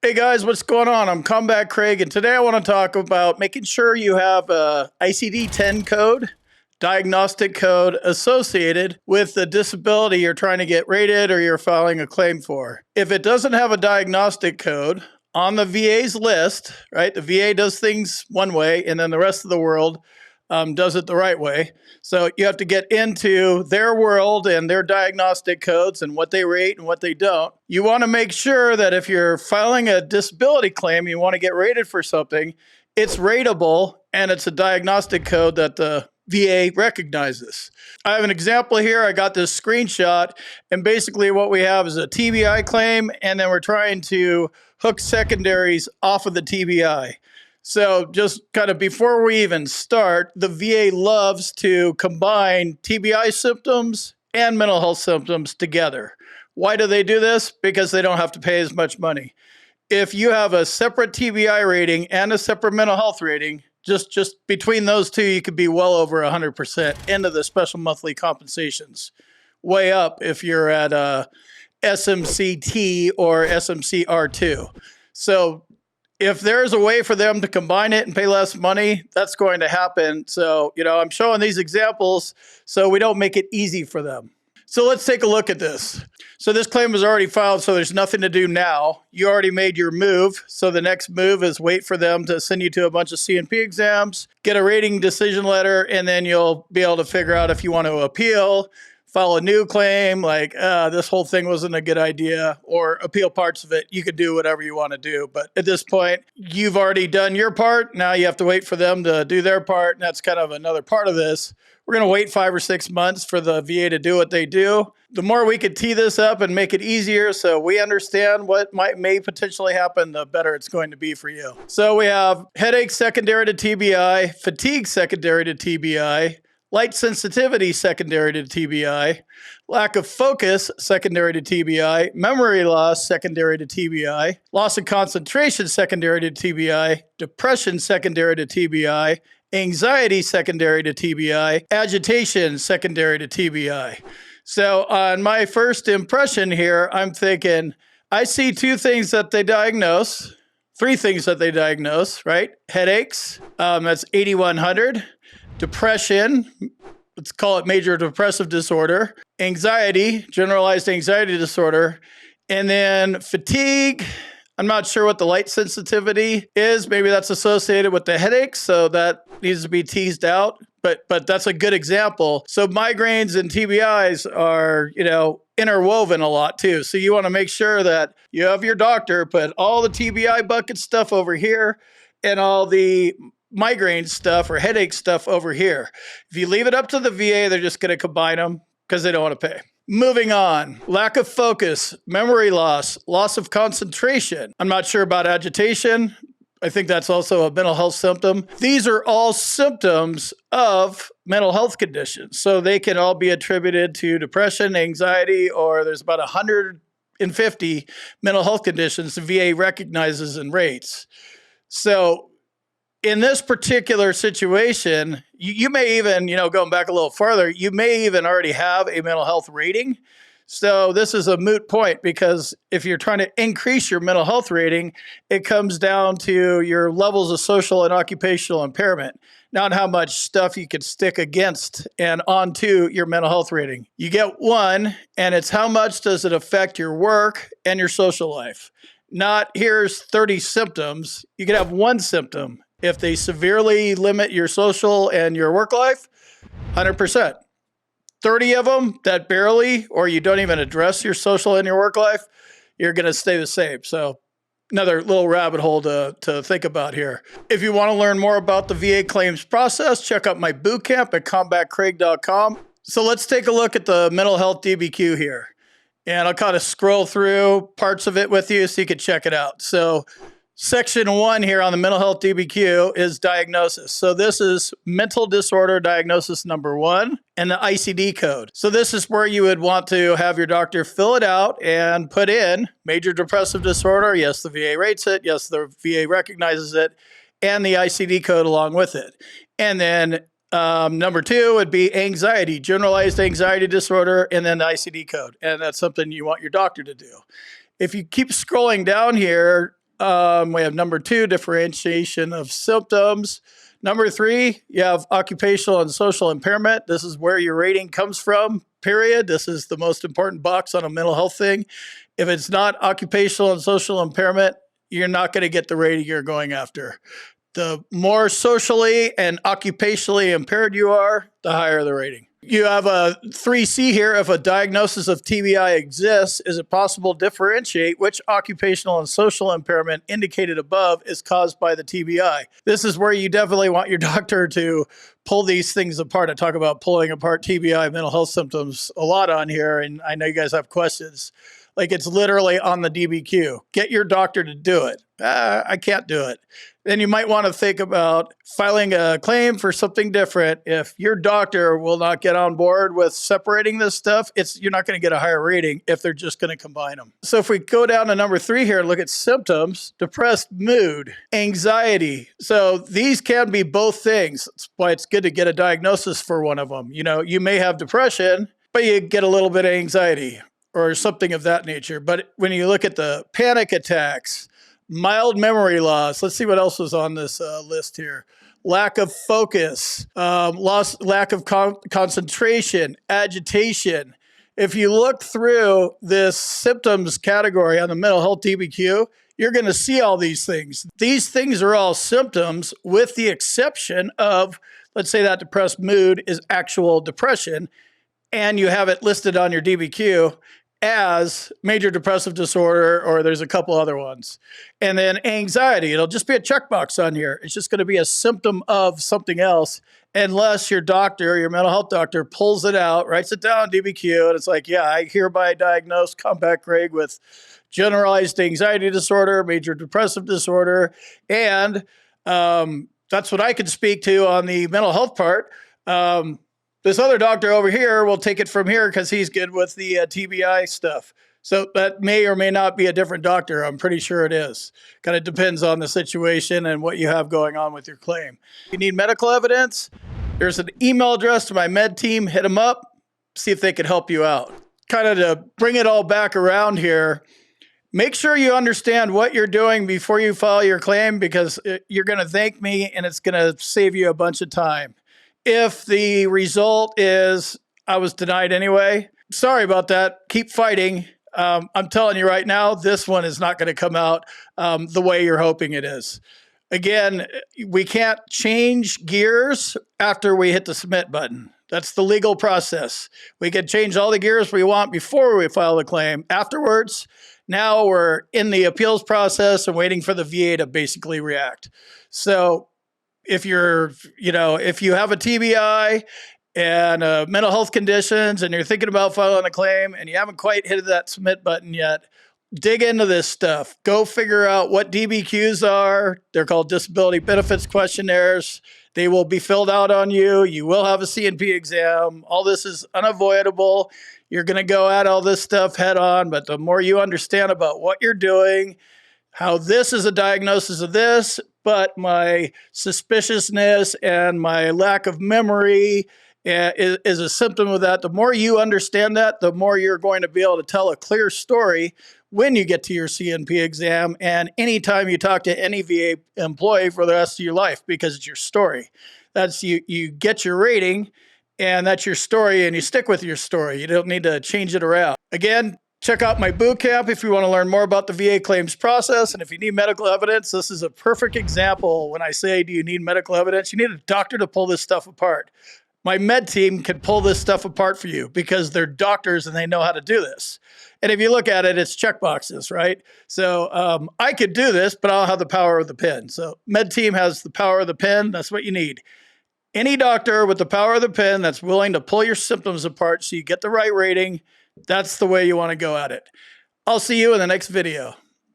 Hey guys, what's going on? I'm Combat Craig, and today I want to talk about making sure you have a ICD-10 code, diagnostic code associated with the disability you're trying to get rated or you're filing a claim for. If it doesn't have a diagnostic code on the VA's list, right? The VA does things one way, and then the rest of the world does it the right way. So you have to get into their world and their diagnostic codes and what they rate and what they don't. You want to make sure that if you're filing a disability claim, you want to get rated for something, it's rateable and it's a diagnostic code that the VA recognizes. I have an example here. I got this screenshot, and basically what we have is a TBI claim, and then we're trying to hook secondaries off of the TBI. So just kind of before we even start, the VA loves to combine TBI symptoms and mental health symptoms together. Why do they do this? Because they don't have to pay as much money. If you have a separate TBI rating and a separate mental health rating, just between those two, you could be well over 100% into the special monthly compensations. Way up if you're at SMCT or SMCR2. So if there's a way for them to combine it and pay less money, that's going to happen. So, I'm showing these examples so we don't make it easy for them. So let's take a look at this. So this claim was already filed, so there's nothing to do now. You already made your move. So the next move is wait for them to send you to a bunch of C&P exams, get a rating decision letter, and then you'll be able to figure out if you want to appeal, file a new claim, like this whole thing wasn't a good idea, or appeal parts of it. You could do whatever you want to do. But at this point, you've already done your part. Now you have to wait for them to do their part. And that's kind of another part of this. We're going to wait 5 or 6 months for the VA to do what they do. The more we could tee this up and make it easier so we understand what may potentially happen, the better it's going to be for you. So we have headache secondary to TBI, fatigue secondary to TBI, light sensitivity secondary to TBI, lack of focus secondary to TBI, memory loss secondary to TBI, loss of concentration secondary to TBI, depression secondary to TBI, anxiety secondary to TBI, agitation secondary to TBI. So on my first impression here, I'm thinking, I see 2 things that they diagnose, 3 things that they diagnose, right? Headaches, that's 8,100. Depression, let's call it major depressive disorder, anxiety, generalized anxiety disorder, and then fatigue. I'm not sure what the light sensitivity is. Maybe that's associated with the headaches, so that needs to be teased out. But that's a good example. So migraines and TBIs are, interwoven a lot too. So you want to make sure that you have your doctor put all the TBI bucket stuff over here and all the migraine stuff or headache stuff over here. If you leave it up to the VA, they're just going to combine them because they don't want to pay. Moving on, lack of focus, memory loss, loss of concentration. I'm not sure about agitation. I think that's also a mental health symptom. These are all symptoms of mental health conditions. So they can all be attributed to depression, anxiety, or there's about 150 mental health conditions the VA recognizes and rates. So in this particular situation, you may even, going back a little farther, you may even already have a mental health rating. So this is a moot point because if you're trying to increase your mental health rating, it comes down to your levels of social and occupational impairment, not how much stuff you could stick against and onto your mental health rating. You get 1, and it's how much does it affect your work and your social life. Not here's 30 symptoms. You could have 1 symptom. If they severely limit your social and your work life, 100%. 30 of them that barely, or you don't even address your social and your work life, you're going to stay the same. So another little rabbit hole to think about here. If you want to learn more about the VA claims process, check out my bootcamp at combatcraig.com. So let's take a look at the mental health DBQ here. And I'll kind of scroll through parts of it with you so you can check it out. So Section 1 here on the mental health DBQ is diagnosis. So this is mental disorder diagnosis number 1 and the ICD code. So this is where you would want to have your doctor fill it out and put in major depressive disorder. Yes, the VA rates it. Yes, the VA recognizes it, and the ICD code along with it. And then number 2 would be anxiety, generalized anxiety disorder, and then the ICD code. And that's something you want your doctor to do. If you keep scrolling down here, We have number 2, differentiation of symptoms. Number 3, you have occupational and social impairment. This is where your rating comes from, period. This is the most important box on a mental health thing. If it's not occupational and social impairment, you're not going to get the rating you're going after. The more socially and occupationally impaired you are, the higher the rating. You have a 3C here. If a diagnosis of TBI exists, is it possible to differentiate which occupational and social impairment indicated above is caused by the TBI? This is where you definitely want your doctor to pull these things apart. I talk about pulling apart TBI mental health symptoms a lot on here, and I know you guys have questions. Like, it's literally on the DBQ. Get your doctor to do it. I can't do it. Then you might want to think about filing a claim for something different. If your doctor will not get on board with separating this stuff, you're not going to get a higher rating if they're just going to combine them. So if we go down to number 3 here and look at symptoms, depressed mood, anxiety. So these can be both things. That's why it's good to get a diagnosis for one of them. You may have depression, but you get a little bit of anxiety or something of that nature. But when you look at the panic attacks, mild memory loss. Let's see what else was on this list here. Lack of focus, lack of concentration, agitation. If you look through this symptoms category on the mental health DBQ, you're going to see all these things. These things are all symptoms with the exception of, let's say that depressed mood is actual depression, and you have it listed on your DBQ as major depressive disorder, or there's a couple other ones. And then anxiety, it'll just be a checkbox on here. It's just going to be a symptom of something else, unless your doctor, your mental health doctor, pulls it out, writes it down on DBQ, and it's like, yeah, I hereby diagnose Compact Craig with generalized anxiety disorder, major depressive disorder, and that's what I can speak to on the mental health part. This other doctor over here will take it from here because he's good with the TBI stuff. So that may or may not be a different doctor. I'm pretty sure it is. Kind of depends on the situation and what you have going on with your claim. If you need medical evidence, there's an email address to my med team. Hit them up, see if they can help you out. Kind of to bring it all back around here, make sure you understand what you're doing before you file your claim, because you're going to thank me and it's going to save you a bunch of time. If the result is I was denied anyway, sorry about that. Keep fighting. I'm telling you right now, this one is not going to come out the way you're hoping it is. Again, we can't change gears after we hit the submit button. That's the legal process. We can change all the gears we want before we file the claim. Afterwards, now we're in the appeals process and waiting for the VA to basically react. So if you have a TBI and mental health conditions and you're thinking about filing a claim and you haven't quite hit that submit button yet, dig into this stuff. Go figure out what DBQs are. They're called disability benefits questionnaires. They will be filled out on you. You will have a C&P exam. All this is unavoidable. You're going to go at all this stuff head on, but the more you understand about what you're doing, how this is a diagnosis of this, but my suspiciousness and my lack of memory is a symptom of that. The more you understand that, the more you're going to be able to tell a clear story when you get to your CNP exam and anytime you talk to any VA employee for the rest of your life, because it's your story. That's you get your rating, and that's your story, and you stick with your story. You don't need to change it around. Again, check out my boot camp if you want to learn more about the VA claims process. And if you need medical evidence, this is a perfect example. When I say, do you need medical evidence? You need a doctor to pull this stuff apart. My med team can pull this stuff apart for you because they're doctors and they know how to do this. And if you look at it, it's checkboxes, right? So I could do this, but I don't have the power of the pen. So med team has the power of the pen. That's what you need. Any doctor with the power of the pen that's willing to pull your symptoms apart so you get the right rating, that's the way you want to go at it. I'll see you in the next video.